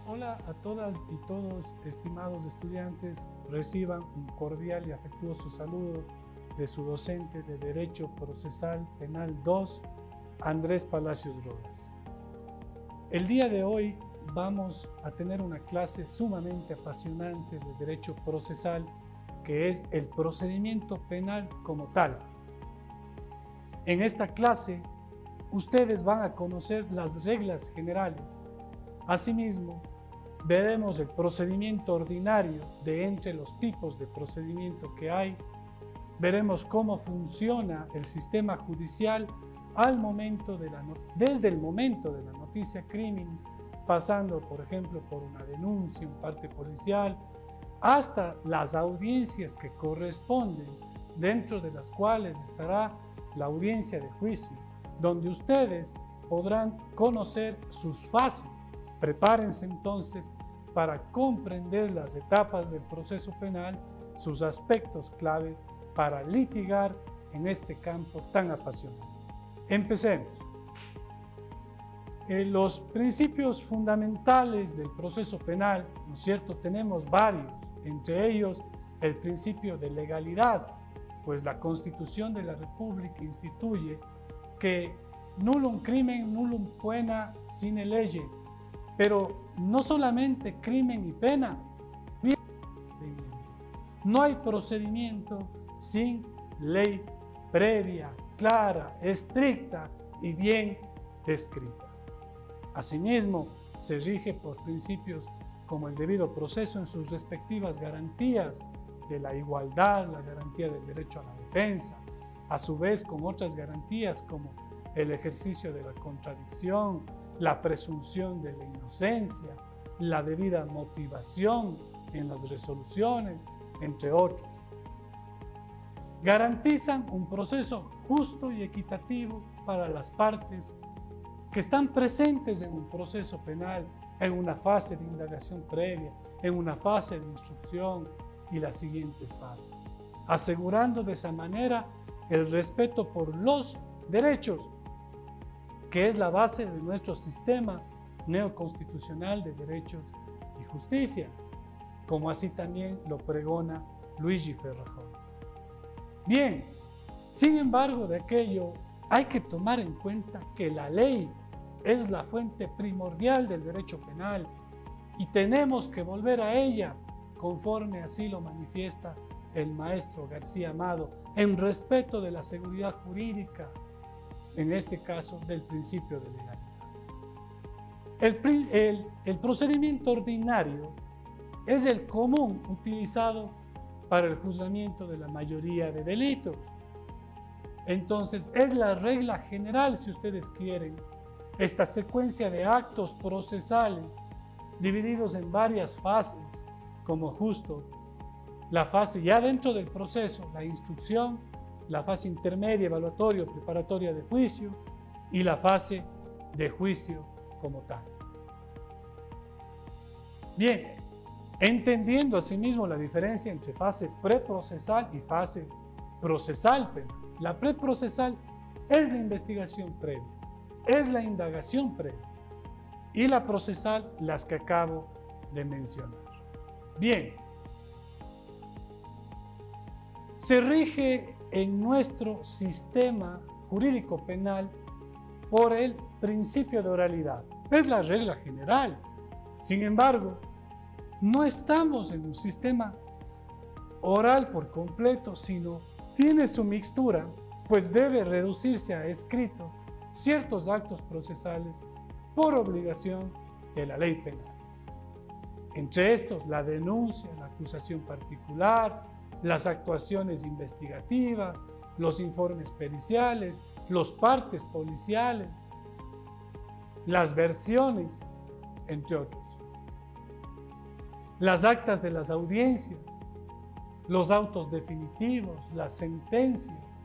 Hola a todas y todos, estimados estudiantes, reciban un cordial y afectuoso saludo de su docente de Derecho Procesal Penal 2, Andrés Palacios Rodas. El día de hoy vamos a tener una clase sumamente apasionante de Derecho Procesal, que es el procedimiento penal como tal. En esta clase, ustedes van a conocer las reglas generales. Asimismo, veremos el procedimiento ordinario de entre los tipos de procedimiento que hay. Veremos cómo funciona el sistema judicial desde el momento de la noticia criminis, pasando, por ejemplo, por una denuncia, un parte policial, hasta las audiencias que corresponden, dentro de las cuales estará la audiencia de juicio, donde ustedes podrán conocer sus fases. Prepárense entonces para comprender las etapas del proceso penal, sus aspectos clave para litigar en este campo tan apasionante. Empecemos. Los principios fundamentales del proceso penal, ¿no es cierto? Tenemos varios, entre ellos el principio de legalidad, pues la Constitución de la República instituye que nullum crimen nullum poena sine lege. Pero no solamente crimen y pena, no hay procedimiento sin ley previa, clara, estricta y bien descrita. Asimismo, se rige por principios como el debido proceso en sus respectivas garantías de la igualdad, la garantía del derecho a la defensa, a su vez con otras garantías como el ejercicio de la contradicción, la presunción de la inocencia, la debida motivación en las resoluciones, entre otros. Garantizan un proceso justo y equitativo para las partes que están presentes en un proceso penal, en una fase de indagación previa, en una fase de instrucción y las siguientes fases, asegurando de esa manera el respeto por los derechos, que es la base de nuestro sistema neoconstitucional de derechos y justicia, como así también lo pregona Luigi Ferrajón. Bien, sin embargo de aquello, hay que tomar en cuenta que la ley es la fuente primordial del derecho penal y tenemos que volver a ella, conforme así lo manifiesta el maestro García Amado, en respeto de la seguridad jurídica, en este caso del principio de legalidad. El procedimiento ordinario es el común utilizado para el juzgamiento de la mayoría de delitos. Entonces, es la regla general, si ustedes quieren, esta secuencia de actos procesales divididos en varias fases, como justo la fase ya dentro del proceso, la instrucción, la fase intermedia, evaluatoria, preparatoria de juicio y la fase de juicio como tal. Bien, entendiendo asimismo la diferencia entre fase preprocesal y fase procesal penal. La preprocesal es la investigación previa, es la indagación previa, y la procesal las que acabo de mencionar. Bien, se rige en nuestro sistema jurídico penal por el principio de oralidad. Es la regla general. Sin embargo, no estamos en un sistema oral por completo, sino tiene su mixtura, pues debe reducirse a escrito ciertos actos procesales por obligación de la ley penal. Entre estos, la denuncia, la acusación particular, las actuaciones investigativas, los informes periciales, los partes policiales, las versiones, entre otros. Las actas de las audiencias, los autos definitivos, las sentencias,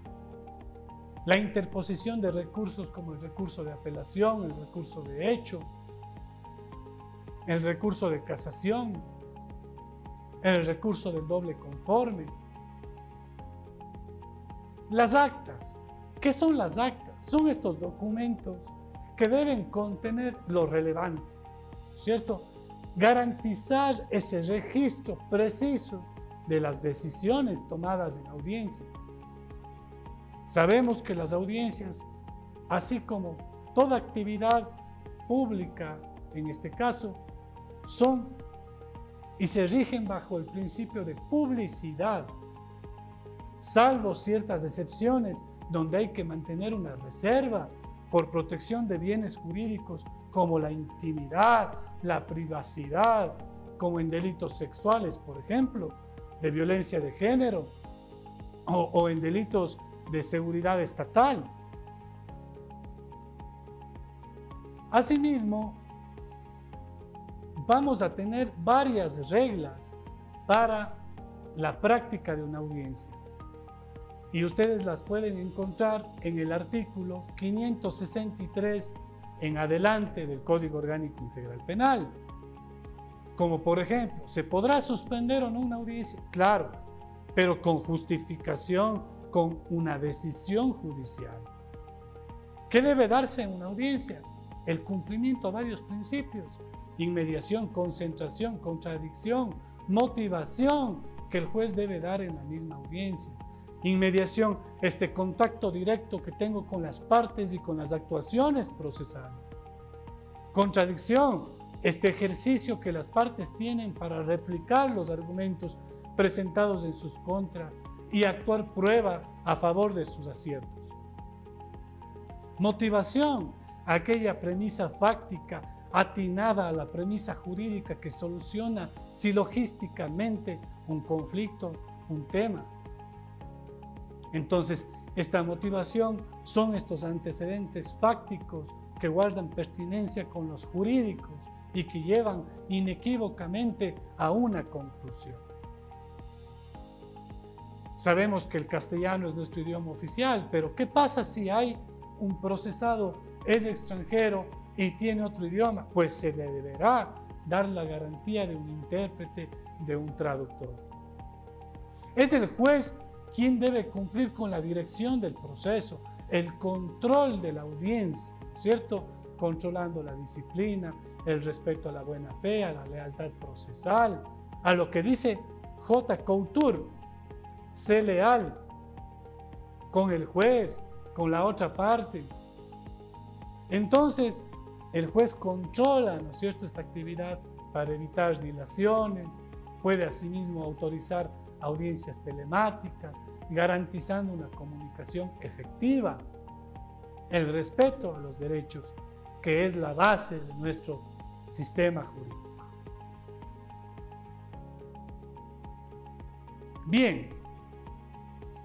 la interposición de recursos como el recurso de apelación, el recurso de hecho, el recurso de casación, el recurso del doble conforme. Las actas. ¿Qué son las actas? Son estos documentos que deben contener lo relevante, ¿cierto? garantizar ese registro preciso de las decisiones tomadas en audiencia. Sabemos que las audiencias, así como toda actividad pública, en este caso, son y se rigen bajo el principio de publicidad, salvo ciertas excepciones donde hay que mantener una reserva por protección de bienes jurídicos como la intimidad, la privacidad, como en delitos sexuales, por ejemplo, de violencia de género o en delitos de seguridad estatal. Asimismo, vamos a tener varias reglas para la práctica de una audiencia. Y ustedes las pueden encontrar en el artículo 563 en adelante del Código Orgánico Integral Penal. Como por ejemplo, ¿se podrá suspender o no una audiencia? Claro, pero con justificación, con una decisión judicial. ¿Qué debe darse en una audiencia? El cumplimiento a varios principios: inmediación, concentración, contradicción, motivación que el juez debe dar en la misma audiencia. Inmediación, este contacto directo que tengo con las partes y con las actuaciones procesales. Contradicción, este ejercicio que las partes tienen para replicar los argumentos presentados en sus contras y actuar prueba a favor de sus aciertos. Motivación, aquella premisa fáctica atinada a la premisa jurídica que soluciona silogísticamente un conflicto, un tema. Entonces, esta motivación son estos antecedentes fácticos que guardan pertinencia con los jurídicos y que llevan inequívocamente a una conclusión. Sabemos que el castellano es nuestro idioma oficial, pero ¿qué pasa si hay un procesado, es extranjero y tiene otro idioma? Pues se le deberá dar la garantía de un intérprete, de un traductor. Es el juez quien debe cumplir con la dirección del proceso, el control de la audiencia, ¿cierto? Controlando la disciplina, el respeto a la buena fe, a la lealtad procesal, a lo que dice J. Couture: sé leal con el juez, con la otra parte. Entonces, el juez controla, ¿no es cierto?, esta actividad para evitar dilaciones, puede asimismo autorizar audiencias telemáticas, garantizando una comunicación efectiva, el respeto a los derechos, que es la base de nuestro sistema jurídico. Bien,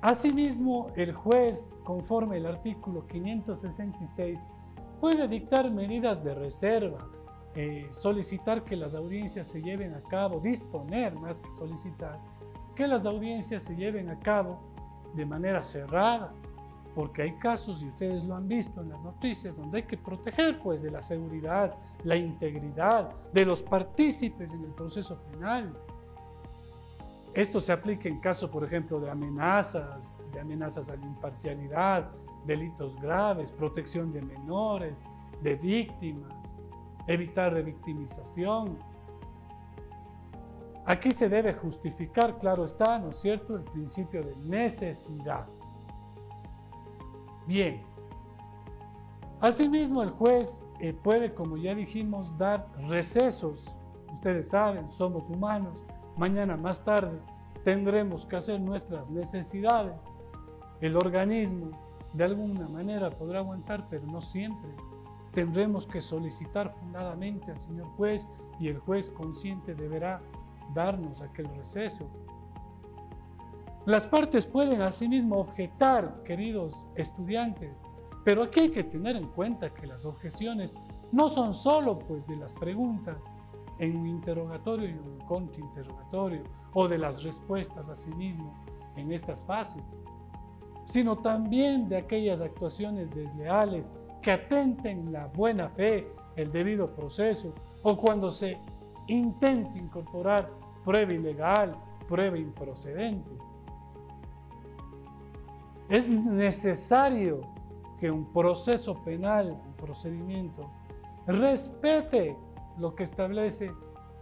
asimismo, el juez, conforme el artículo 566, puede dictar medidas de reserva, solicitar que las audiencias se lleven a cabo, disponer más que solicitar, que las audiencias se lleven a cabo de manera cerrada, porque hay casos, y ustedes lo han visto en las noticias, donde hay que proteger pues de la seguridad, la integridad de los partícipes en el proceso penal. Esto se aplica en caso, por ejemplo, de amenazas a la imparcialidad, delitos graves, protección de menores, de víctimas, evitar revictimización. Aquí se debe justificar, claro está, ¿no es cierto?, el principio de necesidad. Bien, asimismo el juez puede, como ya dijimos, dar recesos. Ustedes saben, somos humanos, mañana más tarde tendremos que hacer nuestras necesidades. El organismo de alguna manera podrá aguantar, pero no siempre. Tendremos que solicitar fundadamente al señor juez y el juez consciente deberá darnos aquel receso. Las partes pueden asimismo objetar, queridos estudiantes, pero aquí hay que tener en cuenta que las objeciones no son solo pues de las preguntas en un interrogatorio y un contrainterrogatorio o de las respuestas asimismo en estas fases, sino también de aquellas actuaciones desleales que atenten la buena fe, el debido proceso, o cuando se intente incorporar prueba ilegal, prueba improcedente. Es necesario que un proceso penal, un procedimiento, respete lo que establece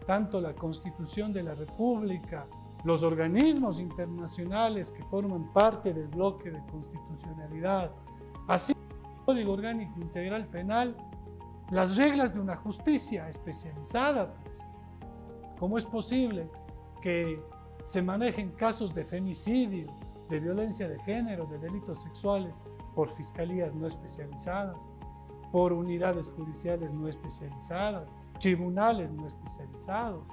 tanto la Constitución de la República, los organismos internacionales que forman parte del bloque de constitucionalidad, así como el Código Orgánico Integral Penal, las reglas de una justicia especializada. Pues. ¿Cómo es posible que se manejen casos de femicidio, de violencia de género, de delitos sexuales por fiscalías no especializadas, por unidades judiciales no especializadas, tribunales no especializados?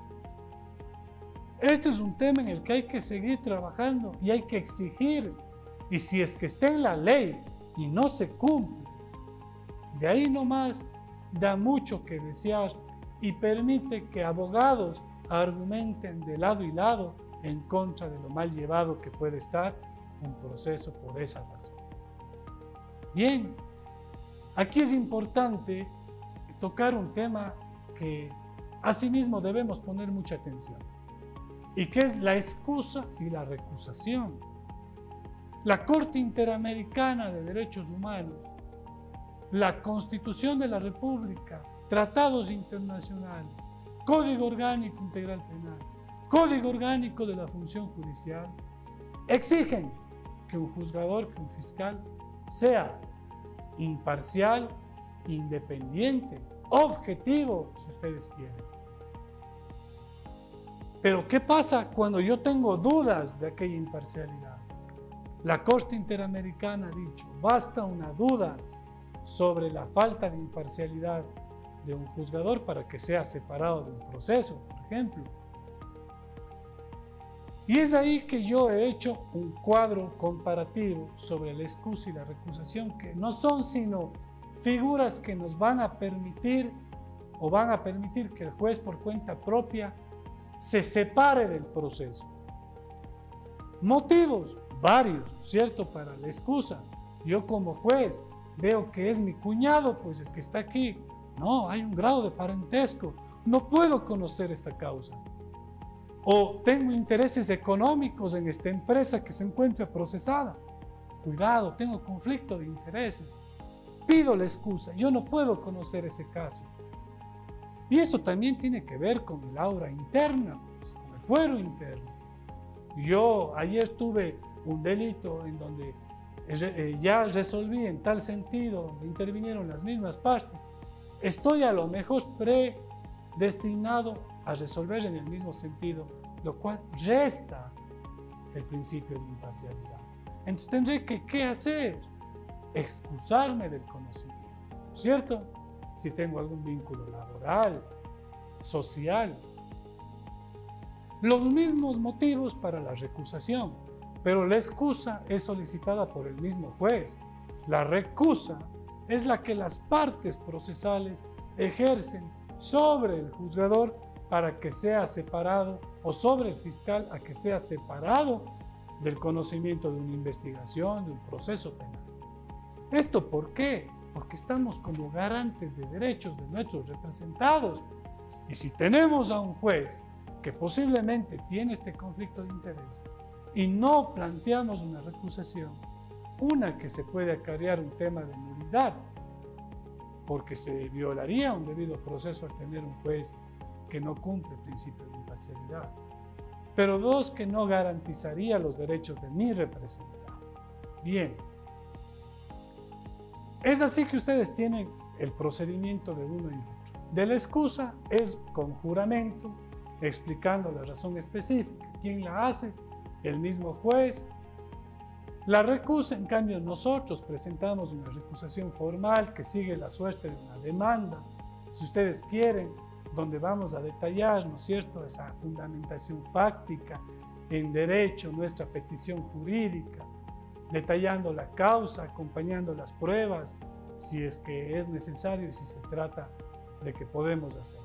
Este es un tema en el que hay que seguir trabajando y hay que exigir. Y si es que está en la ley y no se cumple, de ahí nomás da mucho que desear y permite que abogados argumenten de lado y lado en contra de lo mal llevado que puede estar un proceso por esa razón. Bien, aquí es importante tocar un tema que asimismo debemos poner mucha atención, y que es la excusa y la recusación. La Corte Interamericana de Derechos Humanos, la Constitución de la República, tratados internacionales, Código Orgánico Integral Penal, Código Orgánico de la Función Judicial, exigen que un juzgador, que un fiscal, sea imparcial, independiente, objetivo, si ustedes quieren. Pero ¿qué pasa cuando yo tengo dudas de aquella imparcialidad? La Corte Interamericana ha dicho, basta una duda sobre la falta de imparcialidad de un juzgador para que sea separado de un proceso, por ejemplo. Y es ahí que yo he hecho un cuadro comparativo sobre la excusa y la recusación, que no son sino figuras que nos van a permitir que el juez por cuenta propia se separe del proceso. Motivos, varios, ¿cierto?, para la excusa. Yo como juez veo que es mi cuñado, pues el que está aquí. No, hay un grado de parentesco. No puedo conocer esta causa. O tengo intereses económicos en esta empresa que se encuentra procesada. Cuidado, tengo conflicto de intereses. Pido la excusa. Yo no puedo conocer ese caso. Y eso también tiene que ver con el aura interna, pues, con el fuero interno. Yo ayer tuve un delito en donde ya resolví en tal sentido, donde intervinieron las mismas partes. Estoy a lo mejor predestinado a resolver en el mismo sentido, lo cual resta el principio de imparcialidad. Entonces tendré que, ¿qué hacer? Excusarme del conocimiento, ¿cierto? Si tengo algún vínculo laboral, social. Los mismos motivos para la recusación, pero la excusa es solicitada por el mismo juez. La recusa es la que las partes procesales ejercen sobre el juzgador para que sea separado, o sobre el fiscal a que sea separado del conocimiento de una investigación, de un proceso penal. ¿Esto por qué? Porque estamos como garantes de derechos de nuestros representados. Y si tenemos a un juez que posiblemente tiene este conflicto de intereses y no planteamos una recusación, una que se puede acarrear un tema de nulidad, porque se violaría un debido proceso al tener un juez que no cumple el principio de imparcialidad. Pero dos, que no garantizaría los derechos de mi representado. Bien. Es así que ustedes tienen el procedimiento de uno y otro. De la excusa es con juramento, explicando la razón específica. ¿Quién la hace? El mismo juez. La recusa, en cambio, nosotros presentamos una recusación formal que sigue la suerte de una demanda, si ustedes quieren, donde vamos a detallar, ¿no es cierto?, esa fundamentación fáctica en derecho, nuestra petición jurídica, detallando la causa, acompañando las pruebas, si es que es necesario y si se trata de que podemos hacer.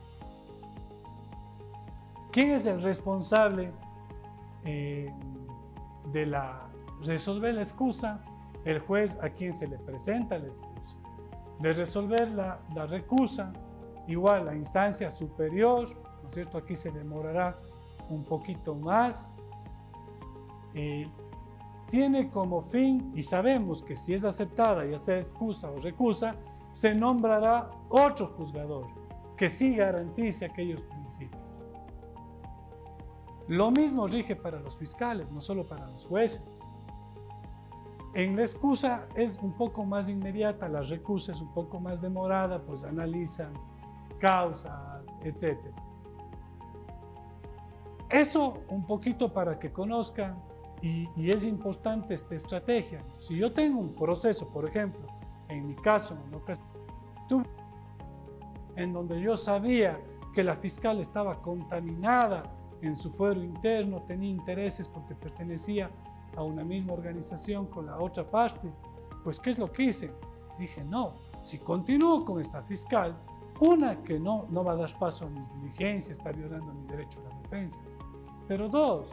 ¿Quién es el responsable de resolver la excusa? El juez a quien se le presenta la excusa. De resolver la recusa, igual la instancia superior, ¿no es cierto? Aquí se demorará un poquito más. Tiene como fin, y sabemos que si es aceptada, ya sea excusa o recusa, se nombrará otro juzgador que sí garantice aquellos principios. Lo mismo rige para los fiscales, no solo para los jueces. En la excusa es un poco más inmediata, la recusa es un poco más demorada, pues analizan causas, etc. Eso un poquito para que conozcan, y es importante esta estrategia. Si yo tengo un proceso, por ejemplo, en mi caso, en donde yo sabía que la fiscal estaba contaminada en su fuero interno, tenía intereses porque pertenecía a una misma organización con la otra parte, pues ¿qué es lo que hice? Dije, no, si continúo con esta fiscal, una, que no va a dar paso a mis diligencias, está violando mi derecho a la defensa, pero dos,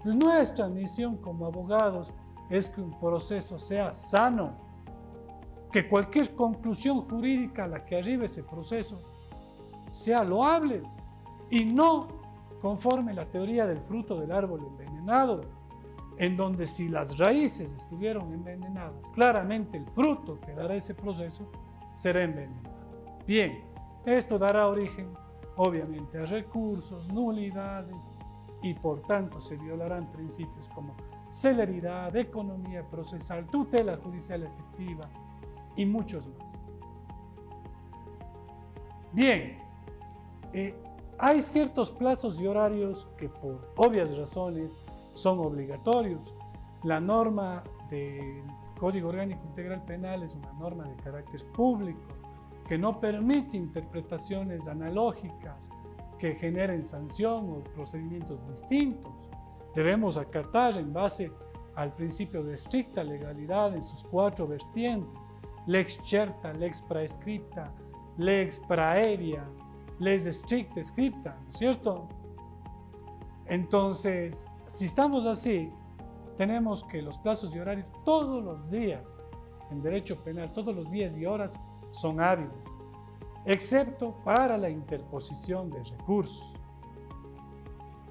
nuestra misión como abogados es que un proceso sea sano, que cualquier conclusión jurídica a la que arribe ese proceso sea loable y no conforme la teoría del fruto del árbol envenenado, en donde si las raíces estuvieron envenenadas, claramente el fruto que dará ese proceso será envenenado. Bien, esto dará origen obviamente a recursos, nulidades, y por tanto se violarán principios como celeridad, economía procesal, tutela judicial efectiva y muchos más. Bien, hay ciertos plazos y horarios que por obvias razones son obligatorios. La norma del Código Orgánico Integral Penal es una norma de carácter público que no permite interpretaciones analógicas que generen sanción o procedimientos distintos. Debemos acatar en base al principio de estricta legalidad en sus 4 vertientes: lex certa, lex praescripta, lex praevia, lex stricta scripta, ¿no es cierto? Entonces, si estamos así, tenemos que los plazos y horarios todos los días, en derecho penal, todos los días y horas son hábiles, excepto para la interposición de recursos.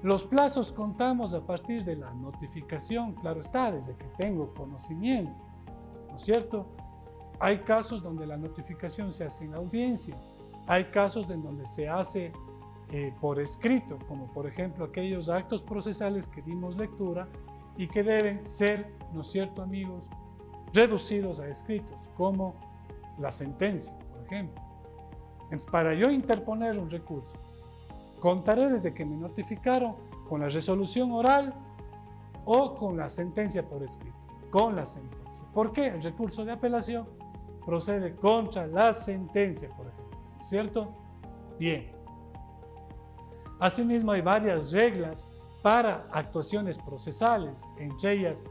Los plazos contamos a partir de la notificación, claro está, desde que tengo conocimiento, ¿no es cierto? Hay casos donde la notificación se hace en audiencia, hay casos en donde se hace por escrito, como por ejemplo aquellos actos procesales que dimos lectura y que deben ser, ¿no es cierto, amigos?, reducidos a escritos, como la sentencia, por ejemplo. Para yo interponer un recurso, contaré desde que me notificaron con la resolución oral o con la sentencia por escrito, con la sentencia. ¿Por qué? El recurso de apelación procede contra la sentencia, por ejemplo, ¿cierto? Bien. Asimismo, hay varias reglas para actuaciones procesales, entre ellas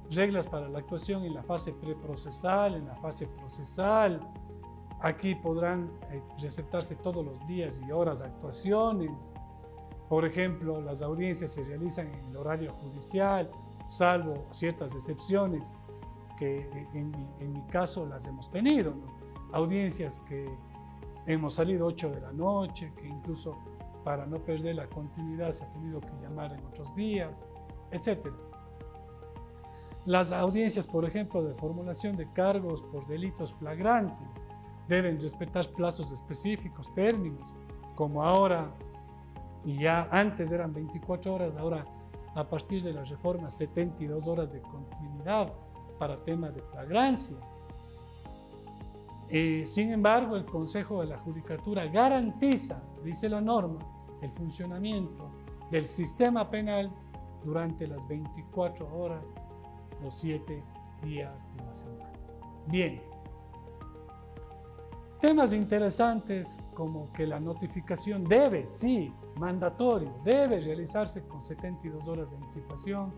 reglas para la actuación en la fase preprocesal, en la fase procesal. Aquí podrán receptarse todos los días y horas de actuaciones. Por ejemplo, las audiencias se realizan en el horario judicial, salvo ciertas excepciones que en mi caso las hemos tenido, ¿no? Audiencias que hemos salido 8 de la noche, que incluso para no perder la continuidad se ha tenido que llamar en otros días, etc. Las audiencias, por ejemplo, de formulación de cargos por delitos flagrantes, deben respetar plazos específicos, términos, como ahora, y ya antes eran 24 horas, ahora a partir de la reforma 72 horas de continuidad para temas de flagrancia. Sin embargo, el Consejo de la Judicatura garantiza, dice la norma, el funcionamiento del sistema penal durante las 24 horas, los 7 días de la semana. Bien. Temas interesantes como que la notificación debe, sí, mandatorio, debe realizarse con 72 horas de anticipación,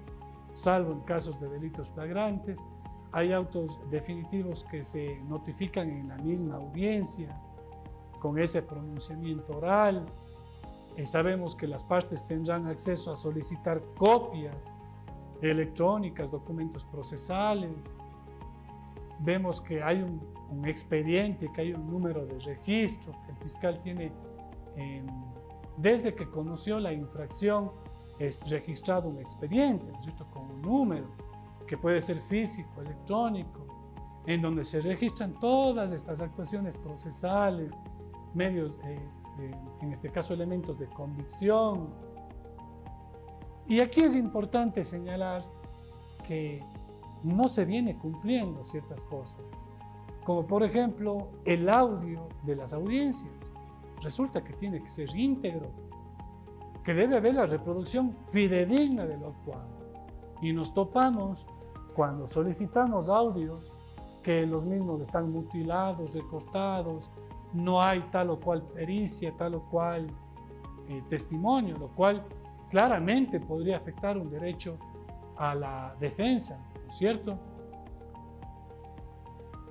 salvo en casos de delitos flagrantes. Hay autos definitivos que se notifican en la misma audiencia, con ese pronunciamiento oral. Sabemos que las partes tendrán acceso a solicitar copias electrónicas, documentos procesales. Vemos que hay un expediente, que hay un número de registro, que el fiscal tiene, desde que conoció la infracción, es registrado un expediente, ¿no es cierto?, con un número, que puede ser físico, electrónico, en donde se registran todas estas actuaciones procesales, medios en este caso elementos de convicción. Y aquí es importante señalar que no se viene cumpliendo ciertas cosas, como por ejemplo el audio de las audiencias. Resulta que tiene que ser íntegro, que debe haber la reproducción fidedigna de lo actuado. Y nos topamos cuando solicitamos audios que los mismos están mutilados, recortados, no hay tal o cual pericia, tal o cual testimonio, lo cual claramente podría afectar un derecho a la defensa, ¿no es cierto?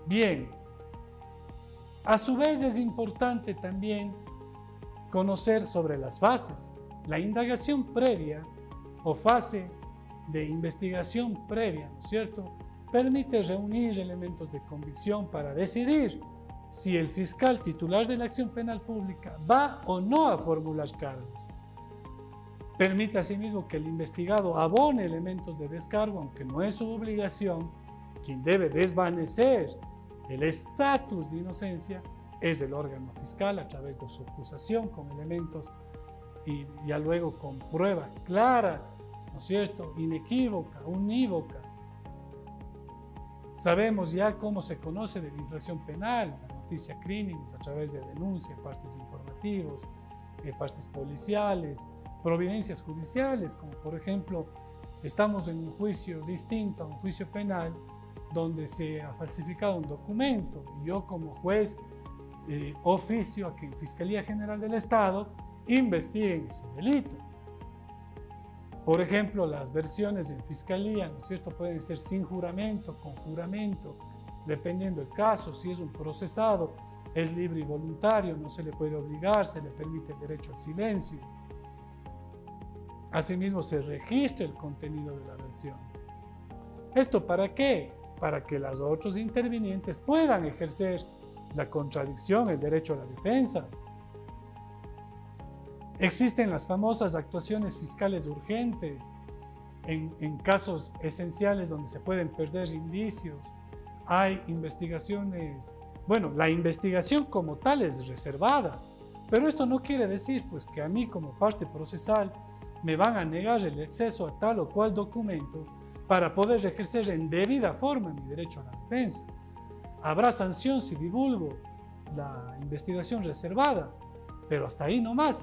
Bien, a su vez es importante también conocer sobre las fases. La indagación previa o fase de investigación previa, ¿no es cierto?, permite reunir elementos de convicción para decidir si el fiscal titular de la acción penal pública va o no a formular cargos. Permite asimismo que el investigado abone elementos de descargo, aunque no es su obligación. Quien debe desvanecer el estatus de inocencia es el órgano fiscal a través de su acusación con elementos y ya luego con prueba clara, ¿no es cierto?, inequívoca, unívoca. Sabemos ya cómo se conoce de la infracción penal, la noticia criminis a través de denuncia, partes informativos, partes policiales, providencias judiciales, como por ejemplo, estamos en un juicio distinto a un juicio penal donde se ha falsificado un documento y yo como juez oficio a que en Fiscalía General del Estado investiguen ese delito. Por ejemplo, las versiones en Fiscalía, ¿no es cierto?, pueden ser sin juramento, con juramento, dependiendo del caso. Si es un procesado, es libre y voluntario, no se le puede obligar, se le permite el derecho al silencio. Asimismo, se registra el contenido de la versión. ¿Esto para qué? Para que los otros intervinientes puedan ejercer la contradicción, el derecho a la defensa. Existen las famosas actuaciones fiscales urgentes en casos esenciales donde se pueden perder indicios. Hay investigaciones, bueno, la investigación como tal es reservada, pero esto no quiere decir pues que a mí como parte procesal me van a negar el acceso a tal o cual documento para poder ejercer en debida forma mi derecho a la defensa. Habrá sanción si divulgo la investigación reservada, pero hasta ahí nomás.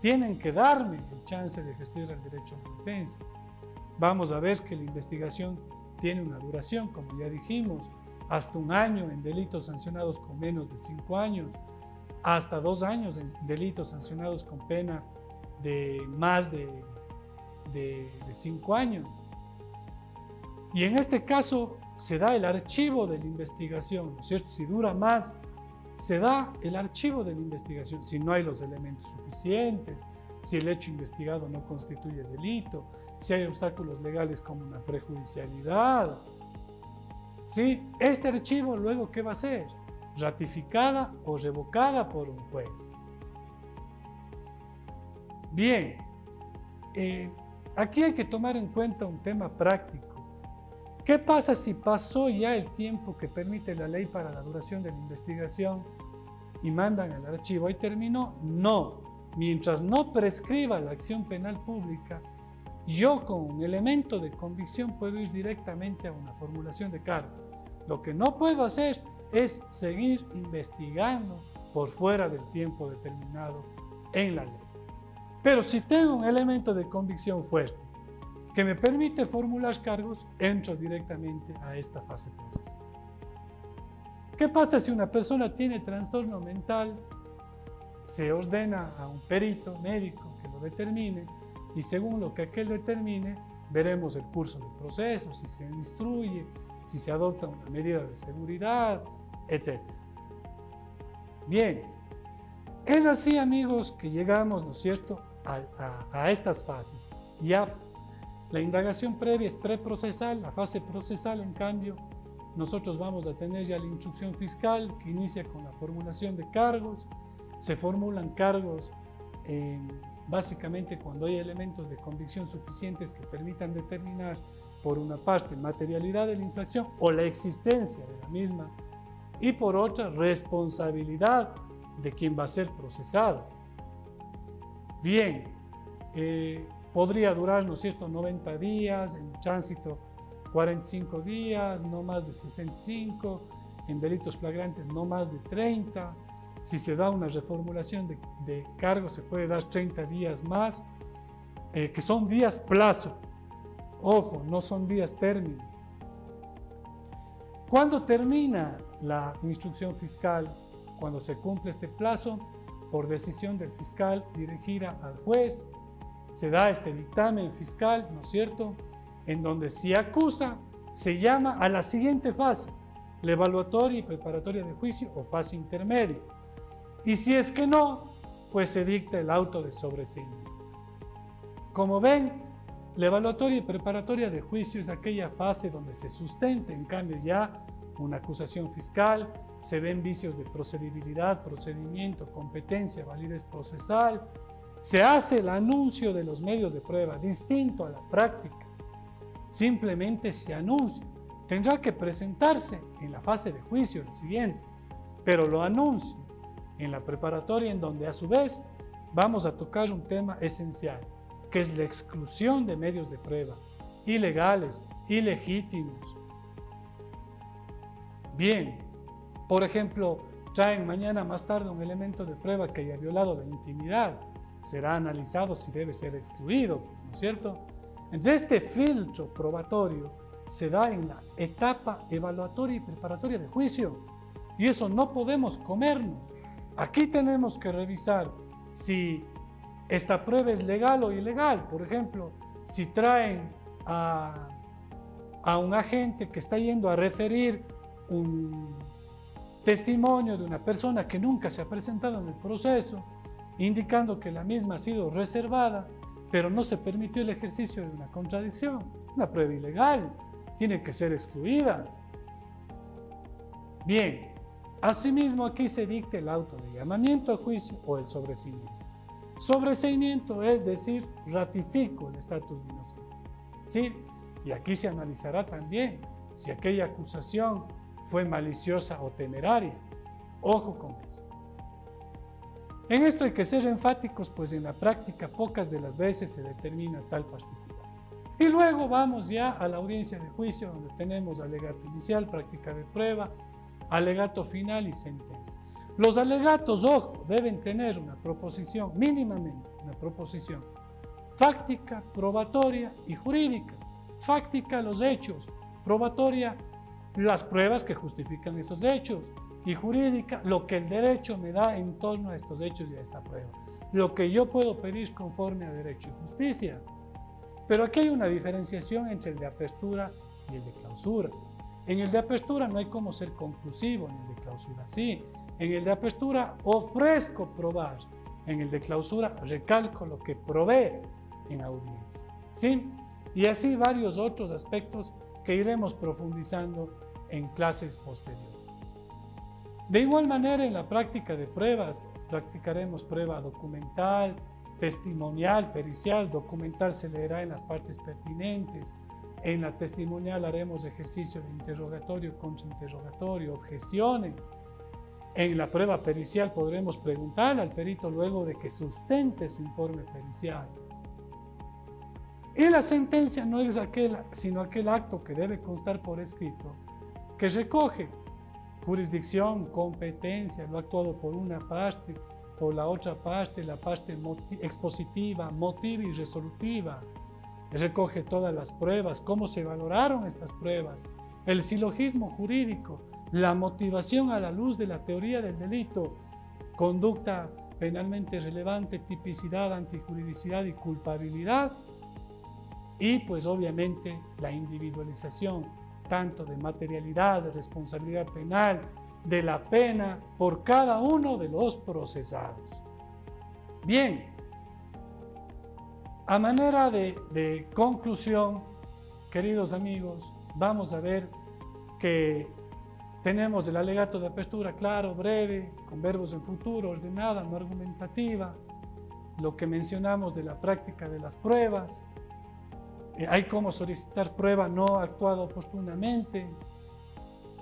Tienen que darme el chance de ejercer el derecho a la defensa. Vamos a ver que la investigación tiene una duración, como ya dijimos, hasta 1 año en delitos sancionados con menos de 5 años, hasta 2 años en delitos sancionados con pena de más de 5 años. Y en este caso se da el archivo de la investigación, ¿no es cierto? Si dura más, se da el archivo de la investigación, si no hay los elementos suficientes, si el hecho investigado no constituye delito, si hay obstáculos legales como una prejudicialidad. ¿Sí? Este archivo luego, ¿qué va a ser? Ratificada o revocada por un juez. Bien, aquí hay que tomar en cuenta un tema práctico. ¿Qué pasa si pasó ya el tiempo que permite la ley para la duración de la investigación y mandan el archivo? ¿Ahí terminó? No. Mientras no prescriba la acción penal pública, yo con un elemento de convicción puedo ir directamente a una formulación de cargo. Lo que no puedo hacer es seguir investigando por fuera del tiempo determinado en la ley. Pero si tengo un elemento de convicción fuerte que me permite formular cargos, entro directamente a esta fase procesal. ¿Qué pasa si una persona tiene trastorno mental? Se ordena a un perito médico que lo determine y según lo que aquel determine, veremos el curso del proceso, si se instruye, si se adopta una medida de seguridad, etc. Bien, es así, amigos, que llegamos, ¿no es cierto?, a estas fases. Ya la indagación previa es preprocesal, la fase procesal, en cambio, nosotros vamos a tener ya la instrucción fiscal que inicia con la formulación de cargos. Se formulan cargos básicamente cuando hay elementos de convicción suficientes que permitan determinar, por una parte, materialidad de la infracción o la existencia de la misma, y por otra, responsabilidad de quien va a ser procesado. Bien, podría durar, ¿no es cierto?, 90 días, en tránsito 45 días, no más de 65, en delitos flagrantes no más de 30. Si se da una reformulación de cargo, se puede dar 30 días más, que son días plazo. Ojo, no son días término. ¿Cuándo termina la instrucción fiscal? Cuando se cumple este plazo, por decisión del fiscal dirigida al juez, se da este dictamen fiscal, ¿no es cierto?, en donde si acusa, se llama a la siguiente fase, la evaluatoria y preparatoria de juicio o fase intermedia. Y si es que no, pues se dicta el auto de sobreseimiento. Como ven, la evaluatoria y preparatoria de juicio es aquella fase donde se sustenta, en cambio, ya una acusación fiscal, se ven vicios de procedibilidad, procedimiento, competencia, validez procesal, se hace el anuncio de los medios de prueba, distinto a la práctica. Simplemente se anuncia. Tendrá que presentarse en la fase de juicio, el siguiente, pero lo anuncio en la preparatoria, en donde a su vez vamos a tocar un tema esencial, que es la exclusión de medios de prueba, ilegales, ilegítimos. Bien, por ejemplo, traen mañana más tarde un elemento de prueba que haya violado la intimidad, será analizado si debe ser excluido, ¿no es cierto? Entonces este filtro probatorio se da en la etapa evaluatoria y preparatoria de juicio, y eso no podemos comernos. Aquí tenemos que revisar si esta prueba es legal o ilegal. Por ejemplo, si traen a un agente que está yendo a referir un testimonio de una persona que nunca se ha presentado en el proceso, indicando que la misma ha sido reservada, pero no se permitió el ejercicio de una contradicción, una prueba ilegal, tiene que ser excluida. Bien, asimismo aquí se dicta el auto de llamamiento a juicio o el sobreseimiento. Sobreseimiento es decir, ratifico el estatus de inocencia, ¿sí? Y aquí se analizará también si aquella acusación fue maliciosa o temeraria. Ojo con eso. En esto hay que ser enfáticos, pues en la práctica pocas de las veces se determina tal particular. Y luego vamos ya a la audiencia de juicio, donde tenemos alegato inicial, práctica de prueba, alegato final y sentencia. Los alegatos, ojo, deben tener una proposición, mínimamente una proposición fáctica, probatoria y jurídica. Fáctica, los hechos; probatoria, las pruebas que justifican esos hechos; y jurídica, lo que el derecho me da en torno a estos hechos y a esta prueba, lo que yo puedo pedir conforme a derecho y justicia. Pero aquí hay una diferenciación entre el de apertura y el de clausura. En el de apertura no hay cómo ser conclusivo, en el de clausura sí. En el de apertura ofrezco probar, en el de clausura recalco lo que probé en audiencia, ¿sí? Y así varios otros aspectos que iremos profundizando en clases posteriores. De igual manera, en la práctica de pruebas, practicaremos prueba documental, testimonial, pericial. Documental se leerá en las partes pertinentes. En la testimonial haremos ejercicio de interrogatorio, contrainterrogatorio, objeciones. En la prueba pericial podremos preguntar al perito luego de que sustente su informe pericial. Y la sentencia no es sino aquel acto que debe constar por escrito, que recoge jurisdicción, competencia, lo actuado por una parte, por la otra parte, la parte expositiva, motiva y resolutiva. Recoge todas las pruebas, cómo se valoraron estas pruebas, el silogismo jurídico, la motivación a la luz de la teoría del delito, conducta penalmente relevante, tipicidad, antijuridicidad y culpabilidad, y pues obviamente la individualización tanto de materialidad, de responsabilidad penal, de la pena por cada uno de los procesados. Bien, a manera de conclusión, queridos amigos, vamos a ver que tenemos el alegato de apertura claro, breve, con verbos en futuro, ordenada, no argumentativa, lo que mencionamos de la práctica de las pruebas. Hay cómo solicitar prueba no actuada oportunamente.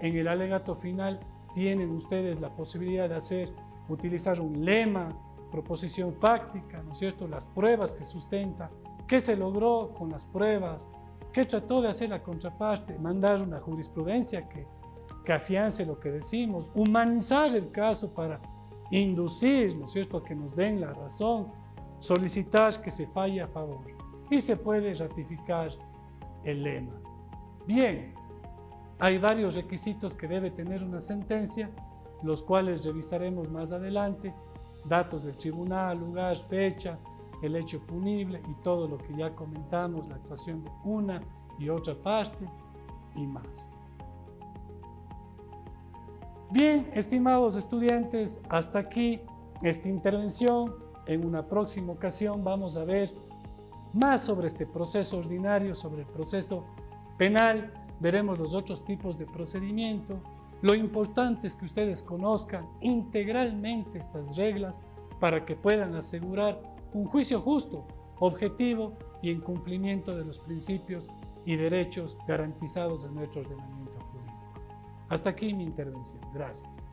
En el alegato final tienen ustedes la posibilidad de hacer utilizar un lema, proposición fáctica, ¿no es cierto?, las pruebas que sustenta, qué se logró con las pruebas, qué trató de hacer la contraparte, mandar una jurisprudencia que afiance lo que decimos, humanizar el caso para inducir, ¿no es cierto?, a que nos den la razón, solicitar que se falle a favor y se puede ratificar el lema. Bien, hay varios requisitos que debe tener una sentencia, los cuales revisaremos más adelante, datos del tribunal, lugar, fecha, el hecho punible y todo lo que ya comentamos, la actuación de una y otra parte y más. Bien, estimados estudiantes, hasta aquí esta intervención. En una próxima ocasión vamos a ver más sobre este proceso ordinario, sobre el proceso penal. Veremos los otros tipos de procedimiento. Lo importante es que ustedes conozcan integralmente estas reglas para que puedan asegurar un juicio justo, objetivo y en cumplimiento de los principios y derechos garantizados en nuestro ordenamiento jurídico. Hasta aquí mi intervención. Gracias.